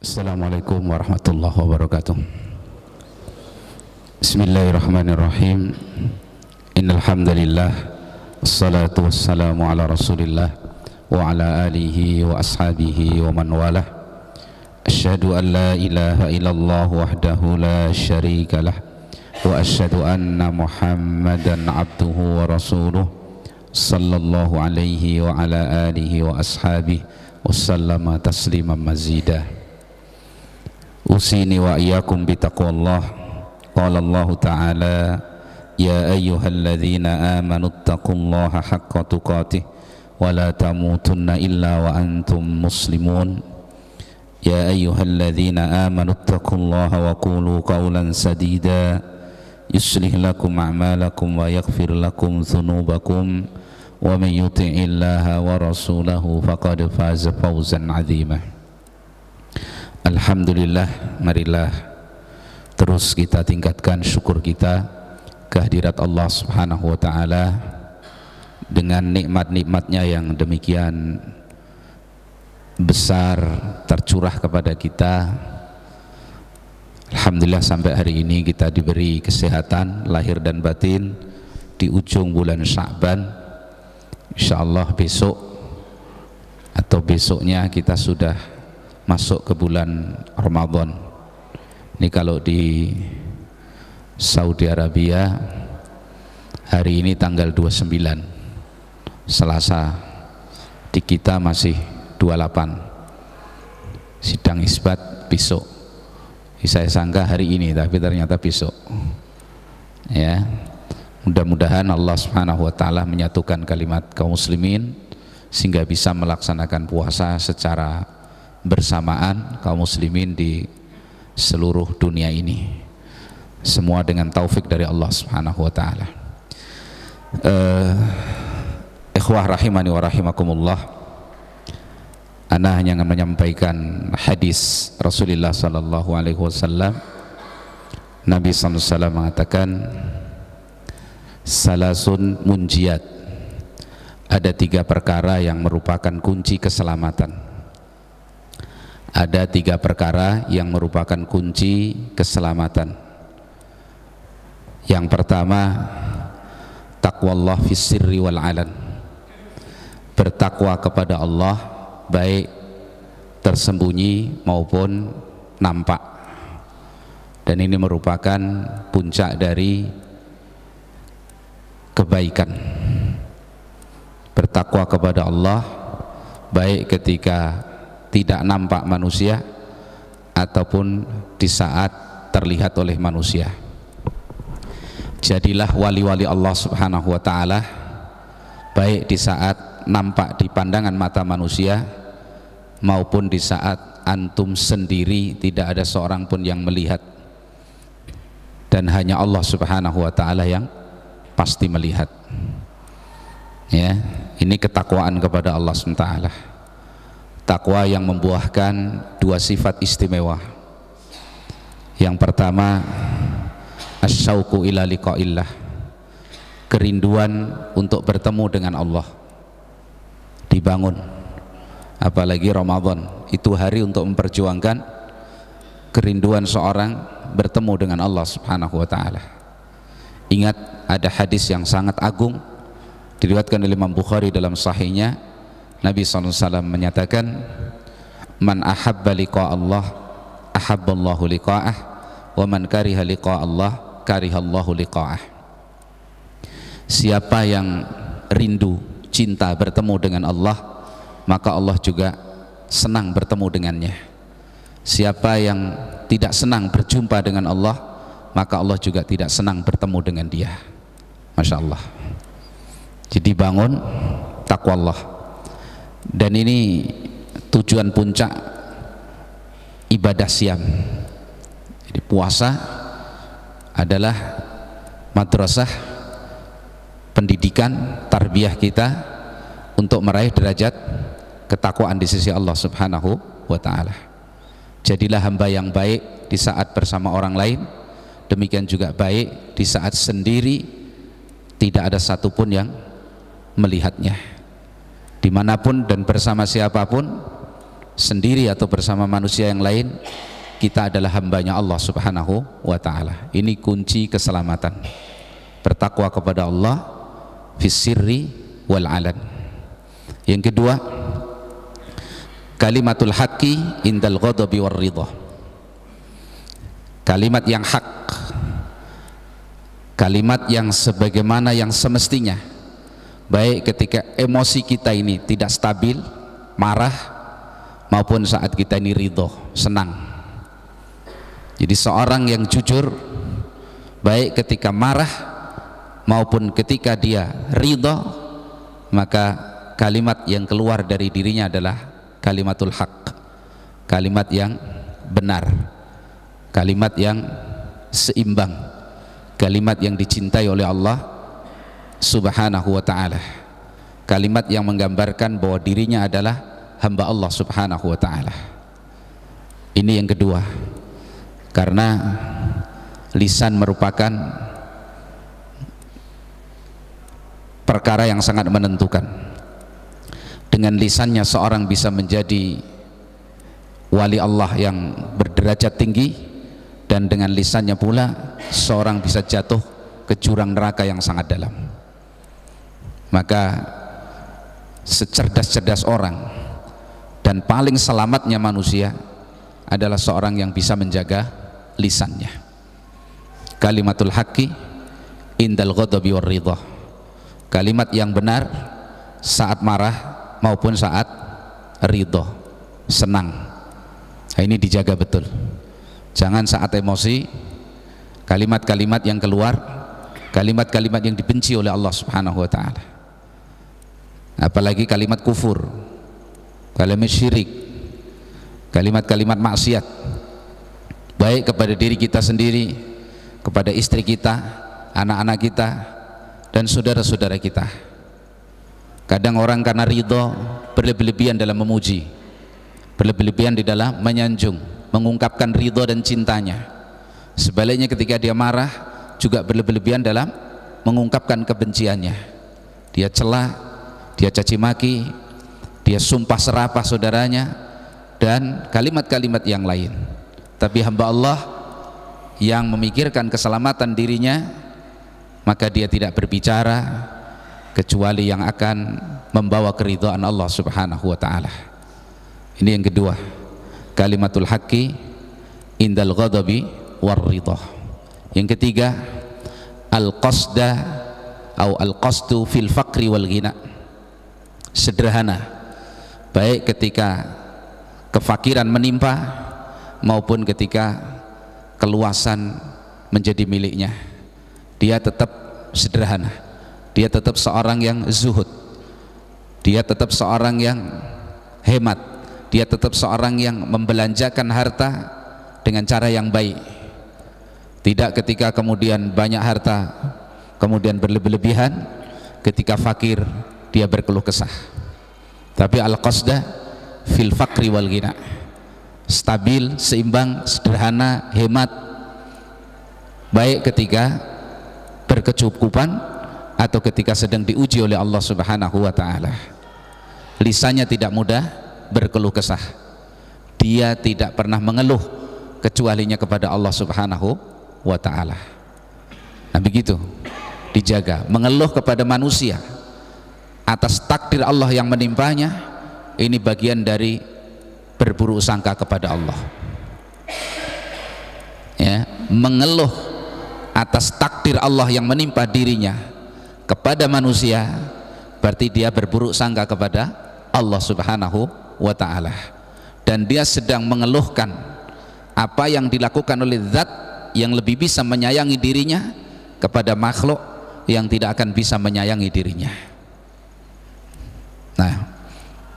Assalamualaikum warahmatullahi wabarakatuh. Bismillahirrahmanirrahim. Innal hamdalillah wassalatu wassalamu ala Rasulillah wa ala alihi wa ashabihi wa man walah. Asyhadu an la ilaha illallah wahdahu la syarika lah wa asyhadu anna Muhammadan abduhu wa rasuluh sallallahu alaihi wa ala alihi wa ashabihi wasallama tasliman mazidah. Usini wa iyyakum bitaqwallah. Qala Allah Ta'ala, ya ayyuhalladzina amanu taqullaha haqqa tuqatih wa la tamutunna illa wa antum muslimun. Ya ayyuhalladzina amanu taqullaha wa qulu qawlan sadida yuslih lakum a'malakum wa yaghfir lakum dhunubakum wa man yuti'illaha wa rasulahu faqad faza fawzan 'azima. Alhamdulillah, marilah terus kita tingkatkan syukur kita kehadirat Allah Subhanahu wa ta'ala dengan nikmat-nikmatnya yang demikian besar tercurah kepada kita. Alhamdulillah sampai hari ini kita diberi kesehatan lahir dan batin di ujung bulan Sya'ban. Insyaallah besok atau besoknya kita sudah masuk ke bulan Ramadan. Ini kalau di Saudi Arabia hari ini tanggal 29 Selasa, di kita masih 28 sidang isbat besok. Saya sangka hari ini tapi ternyata besok. Ya, mudah-mudahan Allah Subhanahu wa ta'ala menyatukan kalimat kaum muslimin sehingga bisa melaksanakan puasa secara bersamaan kaum muslimin di seluruh dunia ini, semua dengan taufik dari Allah Subhanahu wa ta'ala. Ikhwah rahimani wa rahimakumullah, ana hanya menyampaikan hadis Rasulullah sallallahu alaihi wasallam. Nabi sallallahu alaihi wasallam mengatakan, salasun munjiat, ada 3 perkara yang merupakan kunci keselamatan. Ada 3 perkara yang merupakan kunci keselamatan. Yang pertama, taqwallah fis sirri wal alan, bertakwa kepada Allah baik tersembunyi maupun nampak. Dan ini merupakan puncak dari kebaikan. Bertakwa kepada Allah baik ketika tidak nampak manusia ataupun di saat terlihat oleh manusia. Jadilah wali-wali Allah Subhanahu wa ta'ala baik di saat nampak di pandangan mata manusia maupun di saat antum sendiri tidak ada seorang pun yang melihat, dan hanya Allah Subhanahu wa ta'ala yang pasti melihat. Ya, ini ketakwaan kepada Allah Subhanahu wa ta'ala. Takwa yang membuahkan 2 sifat istimewa. Yang pertama, asyauqu ila liqa'illah, kerinduan untuk bertemu dengan Allah dibangun. Apalagi Ramadan, itu hari untuk memperjuangkan kerinduan seorang bertemu dengan Allah Subhanahu wa ta'ala. Ingat, ada hadis yang sangat agung diriwayatkan oleh Imam Bukhari dalam sahihnya. Nabi SAW menyatakan, man ahabba liqa Allah ahabballahu liqa'ah wa man kariha liqa Allah karihallahu liqa'ah. Siapa yang rindu, cinta bertemu dengan Allah, maka Allah juga senang bertemu dengannya. Siapa yang tidak senang berjumpa dengan Allah, maka Allah juga tidak senang bertemu dengan dia. Masya Allah. Jadi bangun takwa Allah. Dan ini tujuan puncak ibadah siam. Jadi puasa adalah madrasah pendidikan tarbiyah kita untuk meraih derajat ketakwaan di sisi Allah Subhanahu wa ta'ala. Jadilah hamba yang baik di saat bersama orang lain, demikian juga baik di saat sendiri tidak ada satupun yang melihatnya. Dimanapun dan bersama siapapun, sendiri atau bersama manusia yang lain, kita adalah hambanya Allah Subhanahu wa ta'ala. Ini kunci keselamatan, bertakwa kepada Allah fis sirri wal alan. Yang kedua, kalimatul haqqi indal ghadabi war ridha. Kalimat yang hak, kalimat yang sebagaimana yang semestinya, baik ketika emosi kita ini tidak stabil, marah, maupun saat kita ini ridho, senang. Jadi seorang yang jujur, baik ketika marah maupun ketika dia ridho, maka kalimat yang keluar dari dirinya adalah kalimatul haq, kalimat yang benar, kalimat yang seimbang, kalimat yang dicintai oleh Allah Subhanahu wa ta'ala, kalimat yang menggambarkan bahwa dirinya adalah hamba Allah Subhanahu wa ta'ala. Ini yang kedua, karena lisan merupakan perkara yang sangat menentukan. Dengan lisannya seorang bisa menjadi wali Allah yang berderajat tinggi, dan dengan lisannya pula seorang bisa jatuh ke jurang neraka yang sangat dalam. Maka secerdas-cerdas orang dan paling selamatnya manusia adalah seorang yang bisa menjaga lisannya. Kalimatul haqqi indal ghadabi war ridha. Kalimat yang benar saat marah maupun saat ridho, senang. Nah, ini dijaga betul. Jangan saat emosi kalimat-kalimat yang keluar, kalimat-kalimat yang dibenci oleh Allah Subhanahu wa ta'ala. Apalagi kalimat kufur, kalimat syirik, kalimat-kalimat maksiat, baik kepada diri kita sendiri, kepada istri kita, anak-anak kita, dan saudara-saudara kita. Kadang orang karena ridho berlebih-lebihan dalam memuji, berlebih-lebihan di dalam menyanjung, mengungkapkan ridho dan cintanya. Sebaliknya ketika dia marah juga berlebih-lebihan dalam mengungkapkan kebenciannya. Dia celah, dia caci maki, dia sumpah serapah saudaranya, dan kalimat-kalimat yang lain. Tapi hamba Allah yang memikirkan keselamatan dirinya, maka dia tidak berbicara kecuali yang akan membawa keridhaan Allah Subhanahu wa ta'ala. Ini yang kedua, kalimatul haqqi indal ghadabi war ridha. Yang ketiga, al-qasda atau al-qasdu fil faqri wal ghina. Sederhana, baik ketika kefakiran menimpa maupun ketika keluasan menjadi miliknya, dia tetap sederhana. Dia tetap seorang yang zuhud, dia tetap seorang yang hemat, dia tetap seorang yang membelanjakan harta dengan cara yang baik. Tidak ketika kemudian banyak harta kemudian berlebih-lebihan, ketika fakir dia berkeluh kesah. Tapi al-qasda fil faqri wal ghina, stabil, seimbang, sederhana, hemat, baik ketika berkecukupan atau ketika sedang diuji oleh Allah Subhanahu wa ta'ala. Lisannya tidak mudah berkeluh kesah, dia tidak pernah mengeluh kecualinya kepada Allah Subhanahu wa ta'ala. Nah begitu dijaga. Mengeluh kepada manusia atas takdir Allah yang menimpanya, ini bagian dari berburuk sangka kepada Allah. Ya, mengeluh atas takdir Allah yang menimpa dirinya kepada manusia, berarti dia berburuk sangka kepada Allah Subhanahu wa ta'ala, dan dia sedang mengeluhkan apa yang dilakukan oleh zat yang lebih bisa menyayangi dirinya kepada makhluk yang tidak akan bisa menyayangi dirinya. Nah,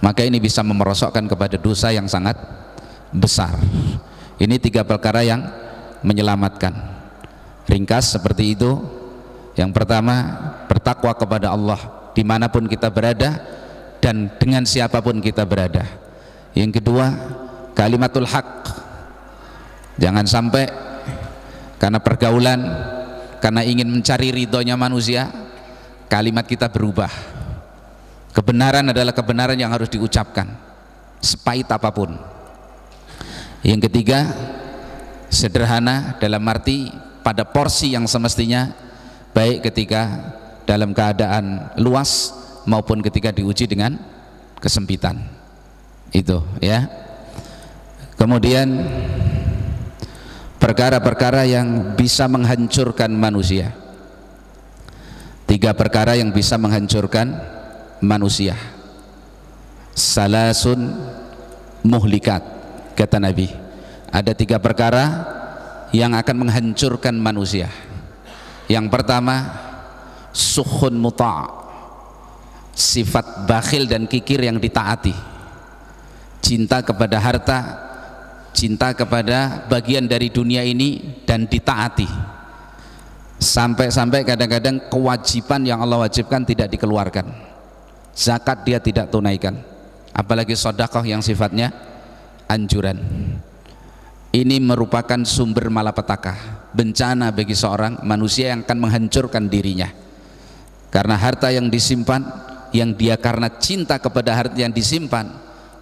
maka ini bisa memerosokkan kepada dosa yang sangat besar. Ini tiga perkara yang menyelamatkan. Ringkas seperti itu. Yang pertama, bertakwa kepada Allah dimanapun kita berada dan dengan siapapun kita berada. Yang kedua, kalimatul haq. Jangan sampai karena pergaulan, karena ingin mencari ridhonya manusia, kalimat kita berubah. Kebenaran adalah kebenaran yang harus diucapkan. sepahit apapun. Yang ketiga, sederhana dalam arti pada porsi yang semestinya, baik ketika dalam keadaan luas maupun ketika diuji dengan kesempitan. Itu ya. Kemudian perkara-perkara yang bisa menghancurkan manusia. 3 perkara yang bisa menghancurkan manusia. Salasun muhlikat, kata Nabi, ada 3 perkara yang akan menghancurkan manusia. Yang pertama, sukhun muta', sifat bakhil dan kikir yang ditaati, cinta kepada harta, cinta kepada bagian dari dunia ini dan ditaati, sampai-sampai kadang-kadang kewajiban yang Allah wajibkan tidak dikeluarkan, zakat dia tidak tunaikan, apalagi sedekah yang sifatnya anjuran. Ini merupakan sumber malapetaka, bencana bagi seorang manusia yang akan menghancurkan dirinya. Karena harta yang disimpan, yang dia karena cinta kepada harta yang disimpan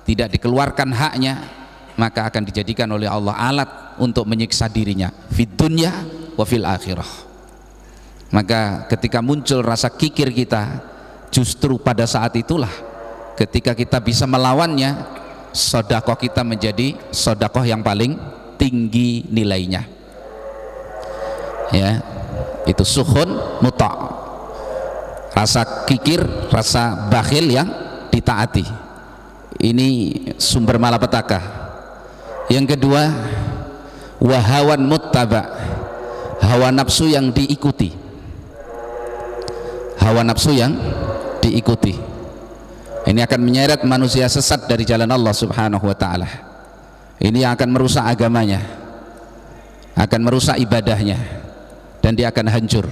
tidak dikeluarkan haknya, maka akan dijadikan oleh Allah alat untuk menyiksa dirinya fid dunya wa fil akhirah. Maka ketika muncul rasa kikir kita, justru pada saat itulah ketika kita bisa melawannya, sedekah kita menjadi sedekah yang paling tinggi nilainya. Ya, itu sukhun muta', rasa kikir, rasa bakhil yang ditaati. Ini sumber malapetaka. Yang kedua, wahawan muttaba', hawa nafsu yang diikuti. Hawa nafsu yang diikuti. Ini akan menyeret manusia sesat dari jalan Allah Subhanahu wa ta'ala. Ini yang akan merusak agamanya, akan merusak ibadahnya, dan dia akan hancur.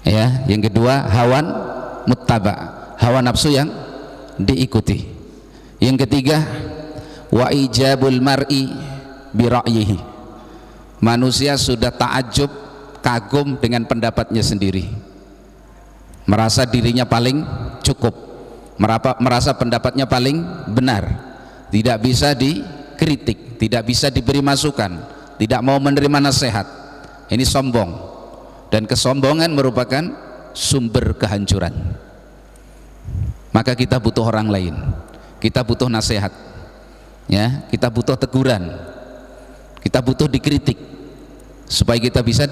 Ya, yang kedua, hawan muttaba', hawa nafsu yang diikuti. Yang ketiga, wa ijabul mar'i bi ra'yihi, manusia sudah ta'ajub, kagum dengan pendapatnya sendiri, merasa dirinya paling cukup, merasa pendapatnya paling benar, tidak bisa dikritik, tidak bisa diberi masukan, tidak mau menerima nasihat. Ini sombong, dan kesombongan merupakan sumber kehancuran. Maka kita butuh orang lain, kita butuh nasihat, ya, kita butuh teguran, kita butuh dikritik supaya kita bisa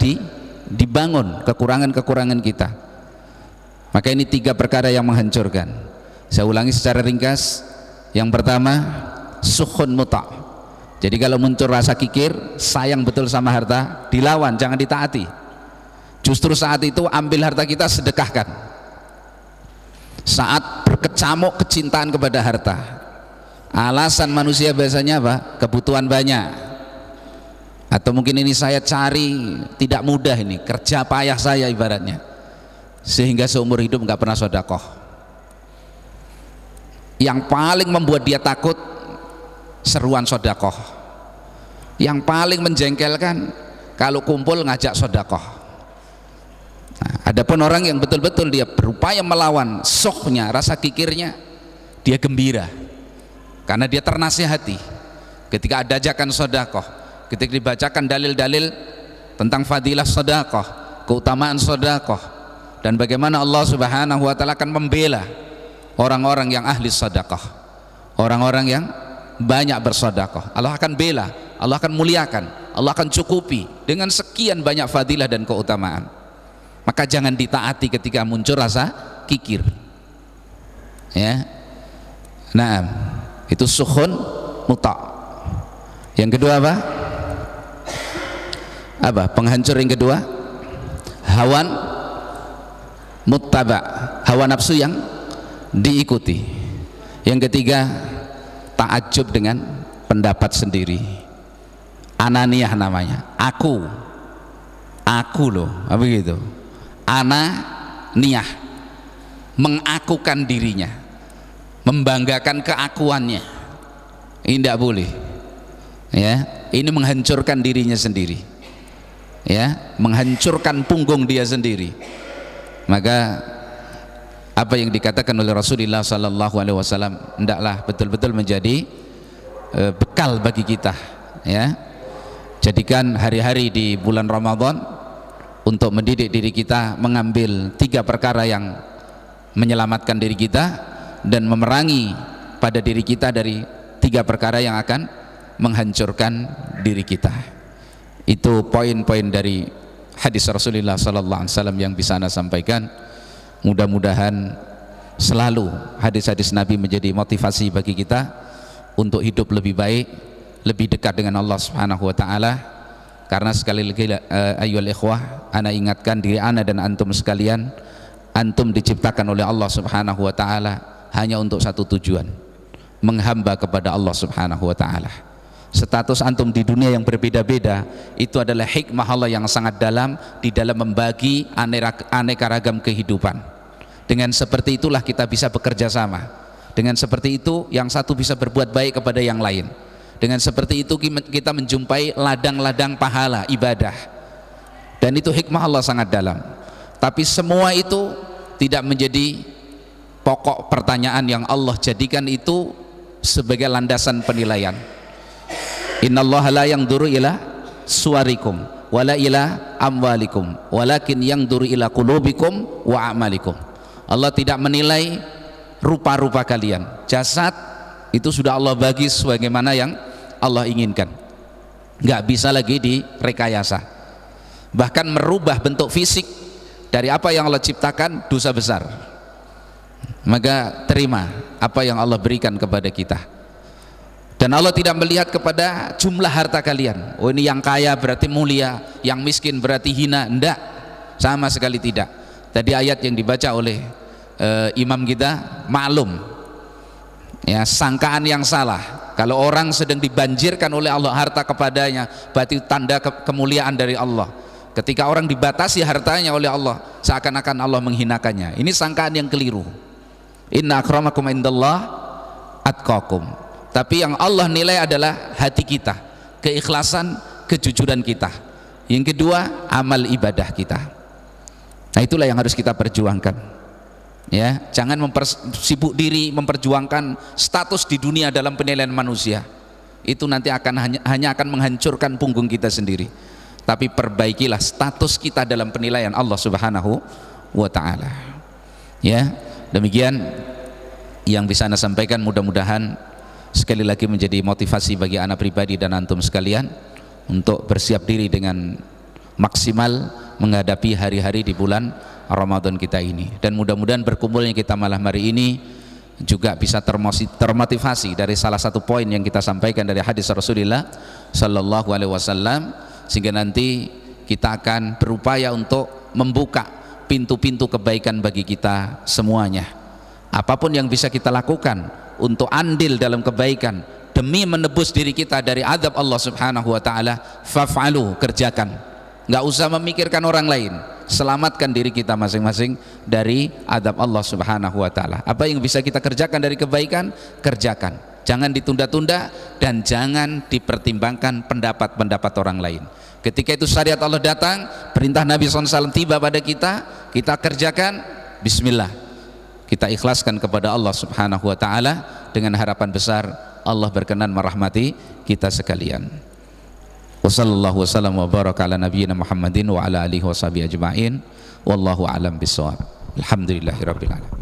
dibangun kekurangan-kekurangan kita. Maka ini 3 perkara yang menghancurkan. Saya ulangi secara ringkas. Yang pertama, sukhun muta'. Jadi kalau muncul rasa kikir, sayang betul sama harta, dilawan, jangan ditaati. Justru saat itu ambil harta kita, sedekahkan. Saat berkecamuk kecintaan kepada harta, alasan manusia biasanya apa? Kebutuhan banyak, atau mungkin ini saya cari tidak mudah, ini kerja payah saya ibaratnya, sehingga seumur hidup nggak pernah sedekah. Yang paling membuat dia takut seruan sedekah. Yang paling menjengkelkan kalau kumpul ngajak sedekah. Nah, adapun orang yang betul-betul dia berupaya melawan sokhnya, rasa kikirnya, dia gembira karena dia ternasihati ketika ada ajakan sedekah, ketika dibacakan dalil-dalil tentang fadilah sedekah, keutamaan sedekah, dan bagaimana Allah Subhanahu wa ta'ala akan membela orang-orang yang ahli sedekah, orang-orang yang banyak bersedekah. Allah akan bela, Allah akan muliakan, Allah akan cukupi dengan sekian banyak fadilah dan keutamaan. Maka jangan ditaati ketika muncul rasa kikir. Ya. Nah, itu sukhun muta'. Yang kedua apa? Apa? Penghancur yang kedua, hawan muttaba', hawa nafsu yang diikuti. Yang ketiga, ta'ajub dengan pendapat sendiri, ananiyah namanya, aku loh, apa gitu, ananiyah, mengakukan dirinya, membanggakan keakuannya. Ini tidak boleh, ya. Ini menghancurkan dirinya sendiri, ya, menghancurkan punggung dia sendiri. Maka apa yang dikatakan oleh Rasulullah sallallahu alaihi wasallam hendaklah betul-betul menjadi bekal bagi kita, ya. Jadikan hari-hari di bulan Ramadan untuk mendidik diri kita mengambil 3 perkara yang menyelamatkan diri kita dan memerangi pada diri kita dari 3 perkara yang akan menghancurkan diri kita. Itu poin-poin dari hadis Rasulullah sallallahu alaihi wasallam yang bisa Anda sampaikan. Mudah-mudahan selalu hadis-hadis Nabi menjadi motivasi bagi kita untuk hidup lebih baik, lebih dekat dengan Allah Subhanahu wa taala. Karena sekali lagi ayyuhal ikhwah, ana ingatkan diri ana dan antum sekalian, antum diciptakan oleh Allah Subhanahu wa taala hanya untuk satu tujuan, menghamba kepada Allah Subhanahu wa taala. Status antum di dunia yang berbeda-beda itu adalah hikmah Allah yang sangat dalam di dalam membagi aneka ragam kehidupan. Dengan seperti itulah kita bisa bekerja sama. Dengan seperti itu yang satu bisa berbuat baik kepada yang lain. Dengan seperti itu kita menjumpai ladang-ladang pahala ibadah. Dan itu hikmah Allah sangat dalam. Tapi semua itu tidak menjadi pokok pertanyaan yang Allah jadikan itu sebagai landasan penilaian. Innallaha la yanzuru ila suwarikum wala ila amwalikum walakin yanzuru ila qulubikum wa a'malikum. Allah tidak menilai rupa-rupa kalian. Jasad itu sudah Allah bagi sebagaimana yang Allah inginkan. Nggak bisa lagi direkayasa. Bahkan merubah bentuk fisik dari apa yang Allah ciptakan dosa besar. Maka terima apa yang Allah berikan kepada kita. Dan Allah tidak melihat kepada jumlah harta kalian. Oh, ini yang kaya berarti mulia, yang miskin berarti hina. Enggak, sama sekali tidak. Tadi ayat yang dibaca oleh imam kita maklum, ya, sangkaan yang salah. Kalau orang sedang dibanjirkan oleh Allah harta kepadanya, berarti tanda kemuliaan dari Allah. Ketika orang dibatasi hartanya oleh Allah, seakan-akan Allah menghinakannya. Ini sangkaan yang keliru. Inna akramakum indallah atqakum. Tapi yang Allah nilai adalah hati kita, keikhlasan, kejujuran kita. Yang kedua, amal ibadah kita. Nah, itulah yang harus kita perjuangkan. Ya, jangan sibuk diri memperjuangkan status di dunia dalam penilaian manusia. Itu nanti hanya akan menghancurkan punggung kita sendiri. Tapi perbaikilah status kita dalam penilaian Allah Subhanahu wa taala. Ya, demikian yang bisa Anda sampaikan, mudah-mudahan sekali lagi menjadi motivasi bagi anak pribadi dan antum sekalian untuk bersiap diri dengan maksimal menghadapi hari-hari di bulan Ramadan kita ini. Dan mudah-mudahan berkumpulnya kita malam hari ini juga bisa termotivasi dari salah satu poin yang kita sampaikan dari hadis Rasulullah sallallahu alaihi wasallam, sehingga nanti kita akan berupaya untuk membuka pintu-pintu kebaikan bagi kita semuanya. Apapun yang bisa kita lakukan untuk andil dalam kebaikan demi menebus diri kita dari azab Allah Subhanahu wa taala, faf'alu, kerjakan. Enggak usah memikirkan orang lain, selamatkan diri kita masing-masing dari azab Allah Subhanahu wa taala. Apa yang bisa kita kerjakan dari kebaikan, kerjakan. Jangan ditunda-tunda dan jangan dipertimbangkan pendapat-pendapat orang lain. Ketika itu syariat Allah datang, perintah Nabi SAW tiba pada kita, kita kerjakan, bismillah. Kita ikhlaskan kepada Allah Subhanahu wa taala dengan harapan besar Allah berkenan merahmati kita sekalian. Wassallallahu wasallam wa baraka ala nabiyyina Muhammadin wa ala alihi washabihi ajma'in. Wallahu a'lam bissawab. Alhamdulillahirabbil alamin.